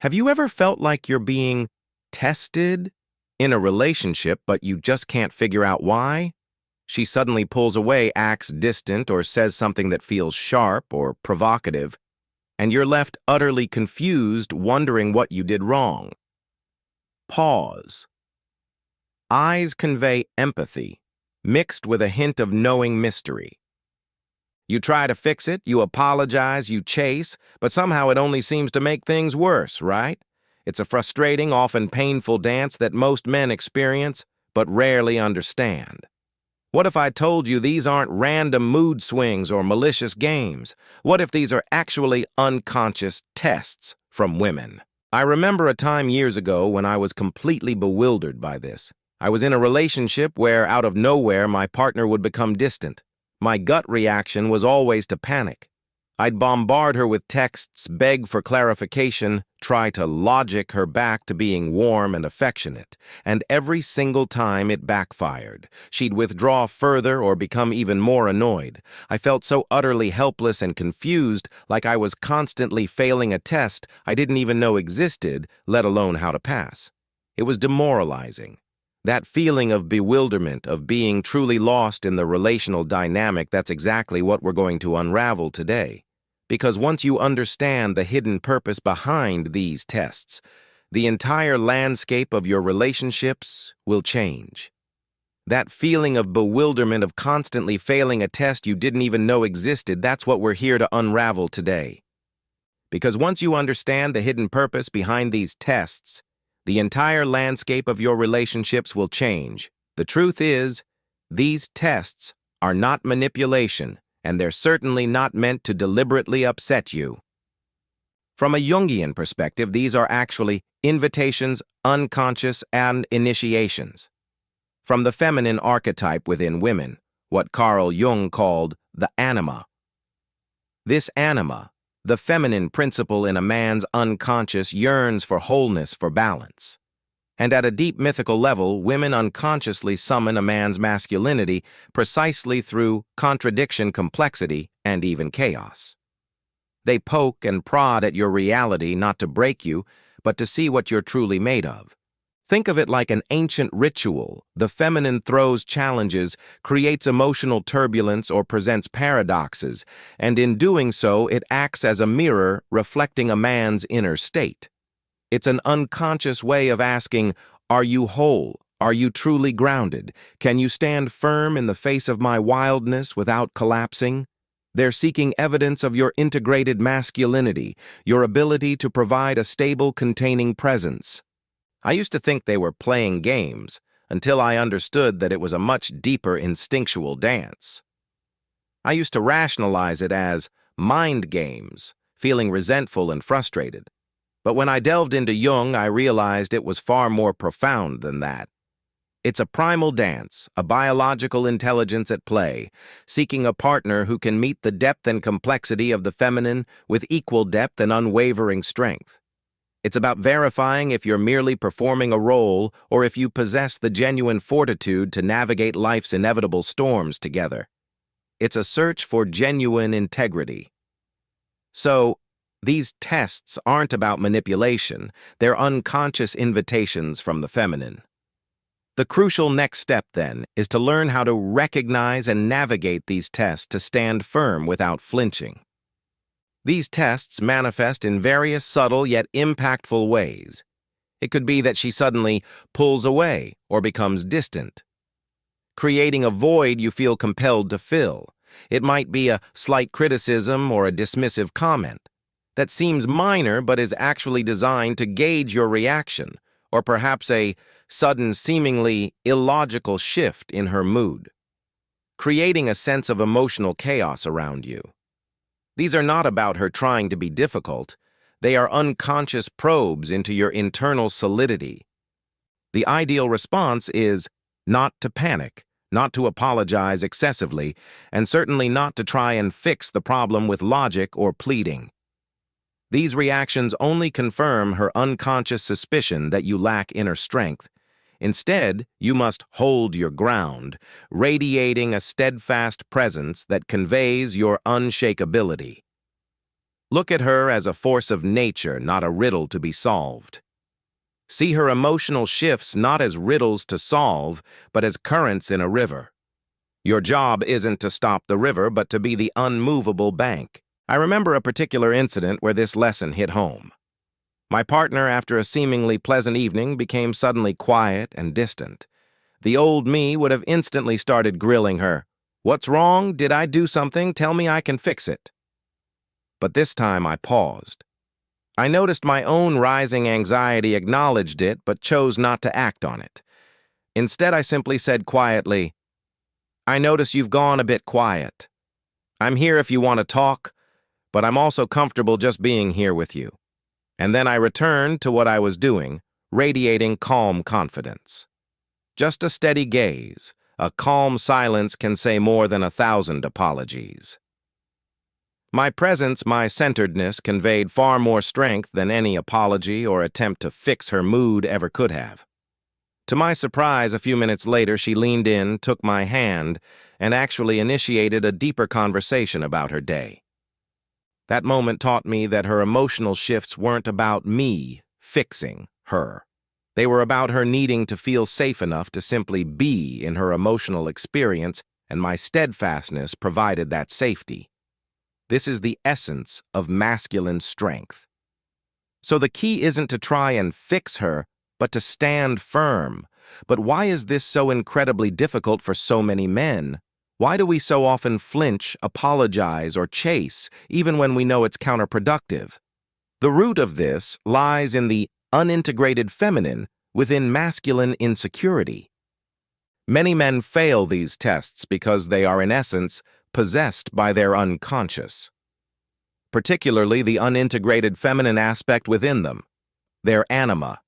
Have you ever felt like you're being tested in a relationship, but you just can't figure out why? She suddenly pulls away, acts distant, or says something that feels sharp or provocative, and you're left utterly confused, wondering what you did wrong. Pause. Eyes convey empathy, mixed with a hint of knowing mystery. You try to fix it, you apologize, you chase, but somehow it only seems to make things worse, right? It's a frustrating, often painful dance that most men experience, but rarely understand. What if I told you these aren't random mood swings or malicious games? What if these are actually unconscious tests from women? I remember a time years ago when I was completely bewildered by this. I was in a relationship where, out of nowhere, my partner would become distant. My gut reaction was always to panic. I'd bombard her with texts, beg for clarification, try to logic her back to being warm and affectionate, and every single time it backfired. She'd withdraw further or become even more annoyed. I felt so utterly helpless and confused, like I was constantly failing a test I didn't even know existed, let alone how to pass. It was demoralizing. That feeling of bewilderment, of being truly lost in the relational dynamic, that's exactly what we're going to unravel today. Because once you understand the hidden purpose behind these tests, the entire landscape of your relationships will change. That feeling of bewilderment, of constantly failing a test you didn't even know existed, that's what we're here to unravel today. Because once you understand the hidden purpose behind these tests, the entire landscape of your relationships will change. The truth is, these tests are not manipulation, and they're certainly not meant to deliberately upset you. From a Jungian perspective, these are actually invitations, unconscious, and initiations. From the feminine archetype within women, what Carl Jung called the anima. This anima, the feminine principle in a man's unconscious, yearns for wholeness, for balance. And at a deep mythical level, women unconsciously summon a man's masculinity precisely through contradiction, complexity, and even chaos. They poke and prod at your reality not to break you, but to see what you're truly made of. Think of it like an ancient ritual. The feminine throws challenges, creates emotional turbulence, or presents paradoxes, and in doing so, it acts as a mirror reflecting a man's inner state. It's an unconscious way of asking, are you whole? Are you truly grounded? Can you stand firm in the face of my wildness without collapsing? They're seeking evidence of your integrated masculinity, your ability to provide a stable, containing presence. I used to think they were playing games until I understood that it was a much deeper instinctual dance. I used to rationalize it as mind games, feeling resentful and frustrated. But when I delved into Jung, I realized it was far more profound than that. It's a primal dance, a biological intelligence at play, seeking a partner who can meet the depth and complexity of the feminine with equal depth and unwavering strength. It's about verifying if you're merely performing a role or if you possess the genuine fortitude to navigate life's inevitable storms together. It's a search for genuine integrity. So, these tests aren't about manipulation, they're unconscious invitations from the feminine. The crucial next step, then, is to learn how to recognize and navigate these tests to stand firm without flinching. These tests manifest in various subtle yet impactful ways. It could be that she suddenly pulls away or becomes distant, creating a void you feel compelled to fill. It might be a slight criticism or a dismissive comment that seems minor but is actually designed to gauge your reaction, or perhaps a sudden, seemingly illogical shift in her mood, creating a sense of emotional chaos around you. These are not about her trying to be difficult. They are unconscious probes into your internal solidity. The ideal response is not to panic, not to apologize excessively, and certainly not to try and fix the problem with logic or pleading. These reactions only confirm her unconscious suspicion that you lack inner strength. Instead, you must hold your ground, radiating a steadfast presence that conveys your unshakability. Look at her as a force of nature, not a riddle to be solved. See her emotional shifts not as riddles to solve, but as currents in a river. Your job isn't to stop the river, but to be the unmovable bank. I remember a particular incident where this lesson hit home. My partner, after a seemingly pleasant evening, became suddenly quiet and distant. The old me would have instantly started grilling her. "What's wrong? Did I do something? Tell me I can fix it." But this time I paused. I noticed my own rising anxiety, acknowledged it, but chose not to act on it. Instead, I simply said quietly, "I notice you've gone a bit quiet. I'm here if you want to talk, but I'm also comfortable just being here with you." And then I returned to what I was doing, radiating calm confidence. Just a steady gaze, a calm silence can say more than 1,000 apologies. My presence, my centeredness, conveyed far more strength than any apology or attempt to fix her mood ever could have. To my surprise, a few minutes later, she leaned in, took my hand, and actually initiated a deeper conversation about her day. That moment taught me that her emotional shifts weren't about me fixing her. They were about her needing to feel safe enough to simply be in her emotional experience, and my steadfastness provided that safety. This is the essence of masculine strength. So the key isn't to try and fix her, but to stand firm. But why is this so incredibly difficult for so many men? Why do we so often flinch, apologize, or chase, even when we know it's counterproductive? The root of this lies in the unintegrated feminine within masculine insecurity. Many men fail these tests because they are, in essence, possessed by their unconscious, particularly the unintegrated feminine aspect within them, their anima.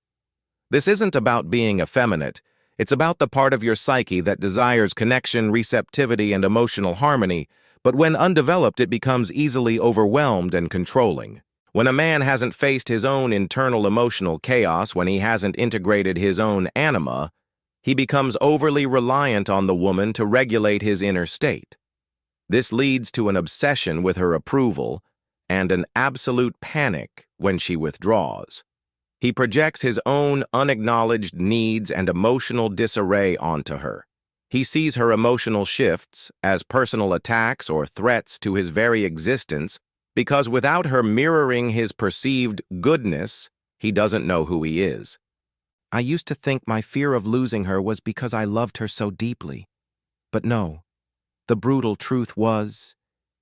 This isn't about being effeminate. It's about the part of your psyche that desires connection, receptivity, and emotional harmony, but when undeveloped, it becomes easily overwhelmed and controlling. When a man hasn't faced his own internal emotional chaos, when he hasn't integrated his own anima, he becomes overly reliant on the woman to regulate his inner state. This leads to an obsession with her approval and an absolute panic when she withdraws. He projects his own unacknowledged needs and emotional disarray onto her. He sees her emotional shifts as personal attacks or threats to his very existence because without her mirroring his perceived goodness, he doesn't know who he is. I used to think my fear of losing her was because I loved her so deeply. But no. The brutal truth was,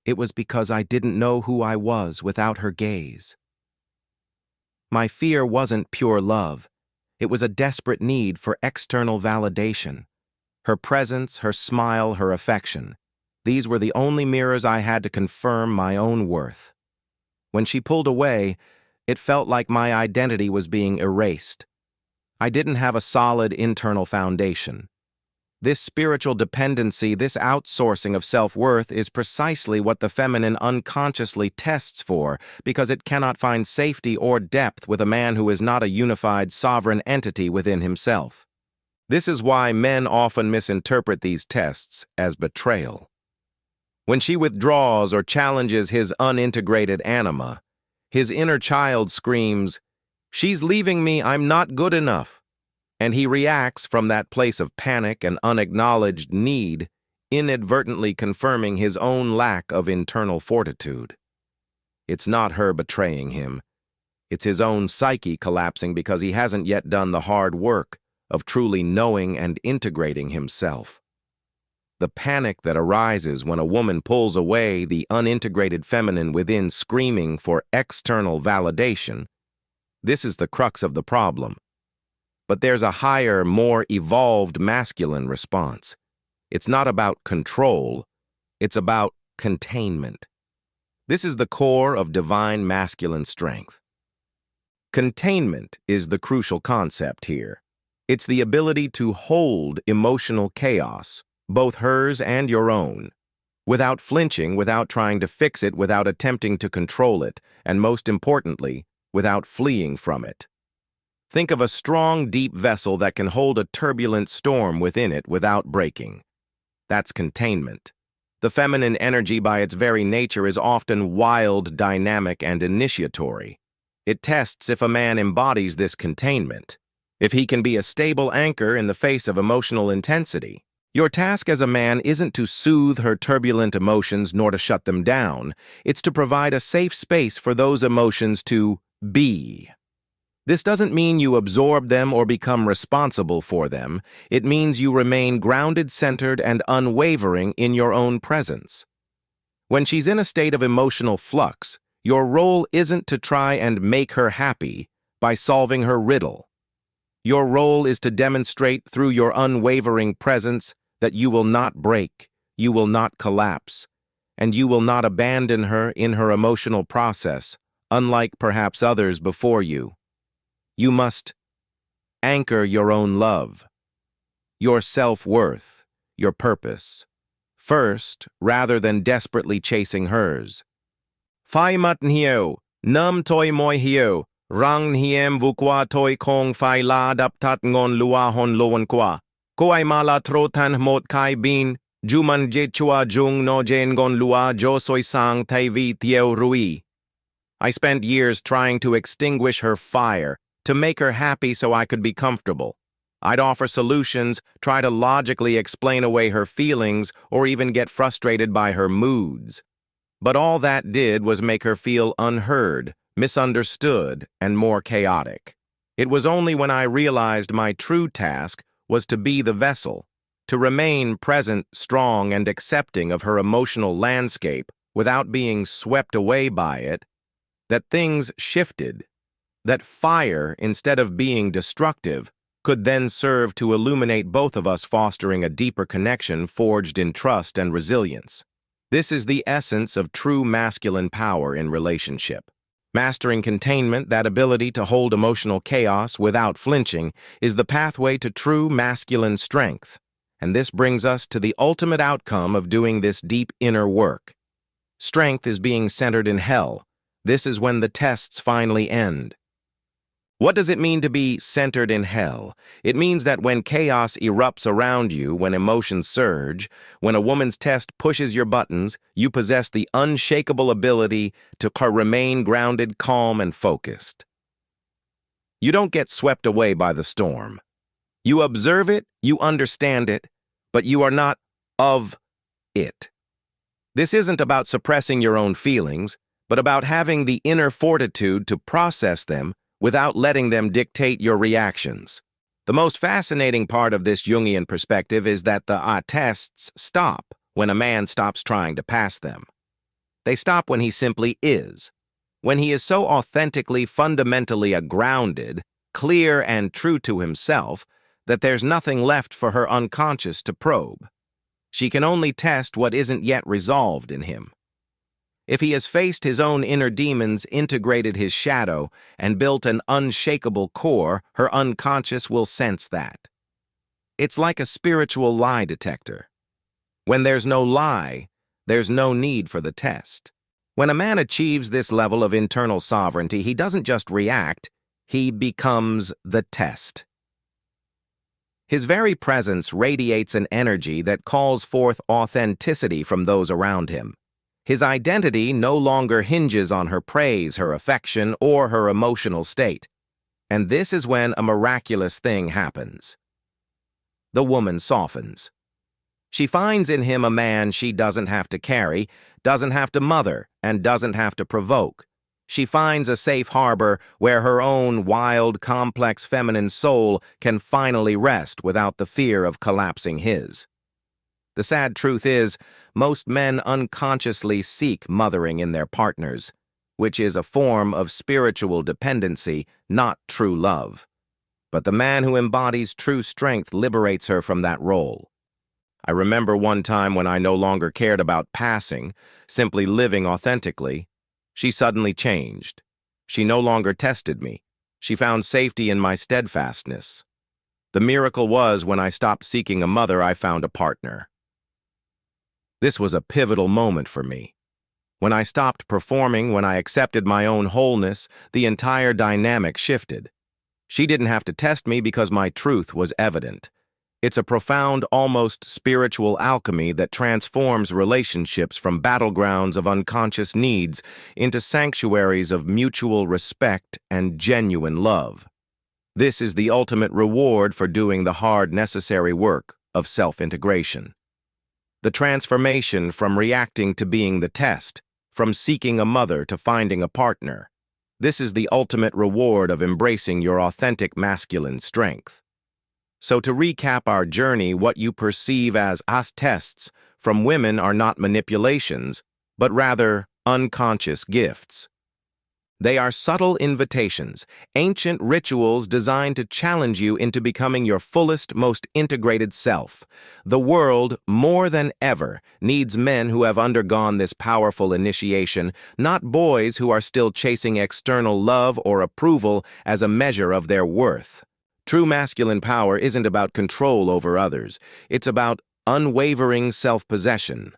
it was because I didn't know who I was without her gaze. My fear wasn't pure love. It was a desperate need for external validation. Her presence, her smile, her affection. These were the only mirrors I had to confirm my own worth. When she pulled away, it felt like my identity was being erased. I didn't have a solid internal foundation. This spiritual dependency, this outsourcing of self-worth is precisely what the feminine unconsciously tests for because it cannot find safety or depth with a man who is not a unified, sovereign entity within himself. This is why men often misinterpret these tests as betrayal. When she withdraws or challenges his unintegrated anima, his inner child screams, "She's leaving me, I'm not good enough." And he reacts from that place of panic and unacknowledged need, inadvertently confirming his own lack of internal fortitude. It's not her betraying him. It's his own psyche collapsing because he hasn't yet done the hard work of truly knowing and integrating himself. The panic that arises when a woman pulls away, the unintegrated feminine within screaming for external validation, this is the crux of the problem. But there's a higher, more evolved masculine response. It's not about control, it's about containment. This is the core of divine masculine strength. Containment is the crucial concept here. It's the ability to hold emotional chaos, both hers and your own, without flinching, without trying to fix it, without attempting to control it, and most importantly, without fleeing from it. Think of a strong, deep vessel that can hold a turbulent storm within it without breaking. That's containment. The feminine energy by its very nature is often wild, dynamic, and initiatory. It tests if a man embodies this containment, if he can be a stable anchor in the face of emotional intensity. Your task as a man isn't to soothe her turbulent emotions nor to shut them down. It's to provide a safe space for those emotions to be. This doesn't mean you absorb them or become responsible for them. It means you remain grounded, centered, and unwavering in your own presence. When she's in a state of emotional flux, your role isn't to try and make her happy by solving her riddle. Your role is to demonstrate through your unwavering presence that you will not break, you will not collapse, and you will not abandon her in her emotional process, unlike perhaps others before you. You must anchor your own love, your self-worth, your purpose, first, rather than desperately chasing hers. Phai mat hieu, num toi moi hieu, rang hiem vukwa toi kong phai la dap tat ngon lua hon loan kwa. Koai mala trotan mot kai bin, juman jechua jung no jen gon lua jo soi sang tai vi thieu rui. I spent years trying to extinguish her fire, to make her happy so I could be comfortable. I'd offer solutions, try to logically explain away her feelings, or even get frustrated by her moods. But all that did was make her feel unheard, misunderstood, and more chaotic. It was only when I realized my true task was to be the vessel, to remain present, strong, and accepting of her emotional landscape without being swept away by it, that things shifted, that fire, instead of being destructive, could then serve to illuminate both of us, fostering a deeper connection forged in trust and resilience. This is the essence of true masculine power in relationship. Mastering containment, that ability to hold emotional chaos without flinching, is the pathway to true masculine strength. And this brings us to the ultimate outcome of doing this deep inner work. Strength is being centered in hell. This is when the tests finally end. What does it mean to be centered in hell? It means that when chaos erupts around you, when emotions surge, when a woman's test pushes your buttons, you possess the unshakable ability to remain grounded, calm, and focused. You don't get swept away by the storm. You observe it, you understand it, but you are not of it. This isn't about suppressing your own feelings, but about having the inner fortitude to process them without letting them dictate your reactions. The most fascinating part of this Jungian perspective is that the tests stop when a man stops trying to pass them. They stop when he simply is, when he is so authentically, fundamentally grounded, clear and true to himself that there's nothing left for her unconscious to probe. She can only test what isn't yet resolved in him. If he has faced his own inner demons, integrated his shadow, and built an unshakable core, her unconscious will sense that. It's like a spiritual lie detector. When there's no lie, there's no need for the test. When a man achieves this level of internal sovereignty, he doesn't just react, he becomes the test. His very presence radiates an energy that calls forth authenticity from those around him. His identity no longer hinges on her praise, her affection, or her emotional state. And this is when a miraculous thing happens. The woman softens. She finds in him a man she doesn't have to carry, doesn't have to mother, and doesn't have to provoke. She finds a safe harbor where her own wild, complex feminine soul can finally rest without the fear of collapsing his. The sad truth is, most men unconsciously seek mothering in their partners, which is a form of spiritual dependency, not true love. But the man who embodies true strength liberates her from that role. I remember one time when I no longer cared about passing, simply living authentically. She suddenly changed. She no longer tested me. She found safety in my steadfastness. The miracle was when I stopped seeking a mother, I found a partner. This was a pivotal moment for me. When I stopped performing, when I accepted my own wholeness, the entire dynamic shifted. She didn't have to test me because my truth was evident. It's a profound, almost spiritual alchemy that transforms relationships from battlegrounds of unconscious needs into sanctuaries of mutual respect and genuine love. This is the ultimate reward for doing the hard, necessary work of self-integration. The transformation from reacting to being the test, from seeking a mother to finding a partner. This is the ultimate reward of embracing your authentic masculine strength. So to recap our journey, what you perceive as us tests from women are not manipulations, but rather unconscious gifts. They are subtle invitations, ancient rituals designed to challenge you into becoming your fullest, most integrated self. The world, more than ever, needs men who have undergone this powerful initiation, not boys who are still chasing external love or approval as a measure of their worth. True masculine power isn't about control over others. It's about unwavering self-possession.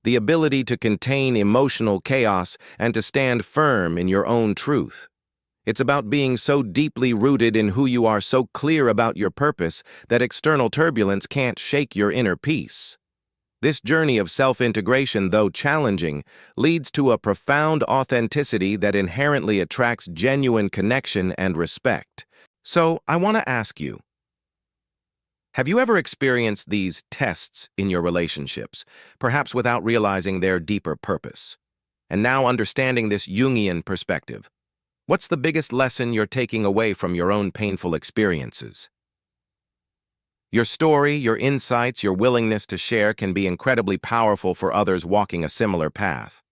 The ability to contain emotional chaos and to stand firm in your own truth. It's about being so deeply rooted in who you are, so clear about your purpose, that external turbulence can't shake your inner peace. This journey of self-integration, though challenging, leads to a profound authenticity that inherently attracts genuine connection and respect. So, I want to ask you, have you ever experienced these tests in your relationships, perhaps without realizing their deeper purpose? And now understanding this Jungian perspective, what's the biggest lesson you're taking away from your own painful experiences? Your story, your insights, your willingness to share can be incredibly powerful for others walking a similar path.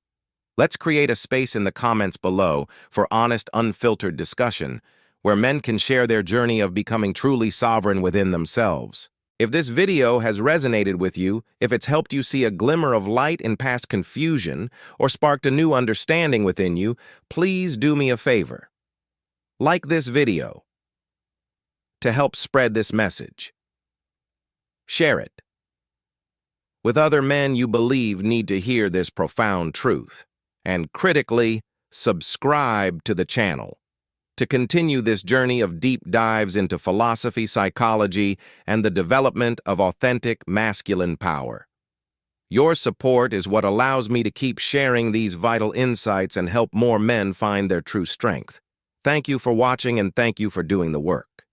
Let's create a space in the comments below for honest, unfiltered discussion, where men can share their journey of becoming truly sovereign within themselves. If this video has resonated with you, if it's helped you see a glimmer of light in past confusion, or sparked a new understanding within you, please do me a favor. Like this video to help spread this message. Share it with other men you believe need to hear this profound truth. And critically, subscribe to the channel to continue this journey of deep dives into philosophy, psychology, and the development of authentic masculine power. Your support is what allows me to keep sharing these vital insights and help more men find their true strength. Thank you for watching, and thank you for doing the work.